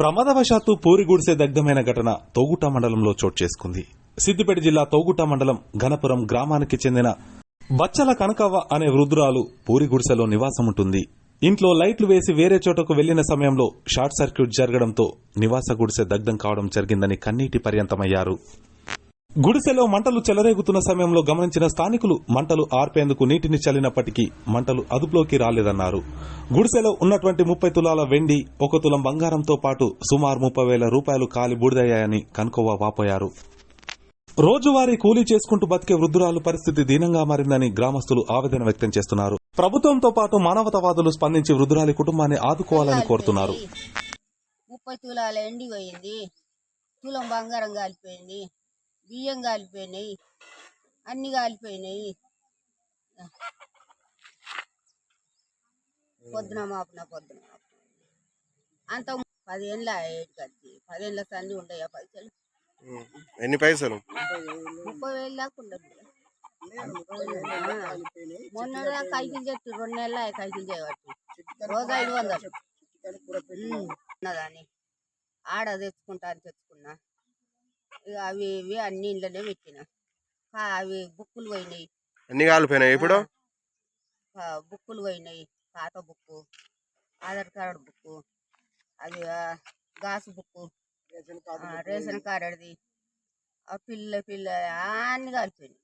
ప్రమాదవశాత్తు పూరి గుడిసె దగ్ధమైన ఘటన తోగుట మండలంలో చోటు చేసుకుంది. సిద్దిపేట జిల్లా తోగుట మండలం ఘనపురం గ్రామానికి చెందిన బచ్చల కనకవ్వ అనే వృద్ధురాలు పూరి గుడిసెలో నివాసముంటుంది. ఇంట్లో లైట్లు వేసి వేరే చోటకు వెళ్లిన సమయంలో షార్ట్ సర్క్యూట్ జరగడంతో నివాస గుడిసె దగ్ధం కావడం జరిగిందని కన్నీటి పర్యంతమయ్యారు. గుడిసెలో మంటలు చెలరేగుతున్న సమయంలో గమనించిన స్థానికులు మంటలు ఆర్పేందుకు నీటిని చల్లినప్పటికీ మంటలు అదుపులోకి రాలేదన్నారు. గుడిసెలో ఉన్నటువంటి 30 తులాల వెండి, 1 తులం బంగారంతో పాటు సుమారు 30,000 రూపాయలు కాలి బూడిదయ్యాయని కనకవ్వ వాపోయారు. రోజువారీ కూలీ చేసుకుంటూ బతికే వృద్ధురాలు పరిస్థితి దీనంగా మారిందని గ్రామస్తులు ఆవేదన వ్యక్తం చేస్తున్నారు. ప్రభుత్వంతో పాటు మానవతావాదులు స్పందించి వృద్ధురాలి కుటుంబాన్ని ఆదుకోవాలని కోరుతున్నారు. 30 తులాల ఎండి పోయింది, తులం బంగారం కాలిపోయింది, బియ్యం కాలిపోయినాయి, అన్ని కాలిపోయినాయి. పొద్దున మాపున అంత 10 ఏళ్ళ 10 ఏళ్ళ సంది ఉంటాయా పైసలు? ఎన్ని పైసలు? 30,000 దాకా ఉండదు. మొన్న కైకిలు చెట్టు 2 నెలల కైకిలు చేయబట్టి రోజు 500 ఉన్నదాన్ని ఆడ తెచ్చుకున్నా. ఇక అవి ఇవి అన్ని ఇంట్లోనే పెట్టిన. అవి బుక్కులు పోయినాయి, అన్ని కాలిపోయినాయి. ఇప్పుడు బుక్కులు పోయినాయి, పాత బుక్కు, ఆధార్ కార్డు బుక్కు, అది గాసు బుక్కు, రేషన్ కార్డుది, పిల్ల అన్ని కాలిపోయినాయి.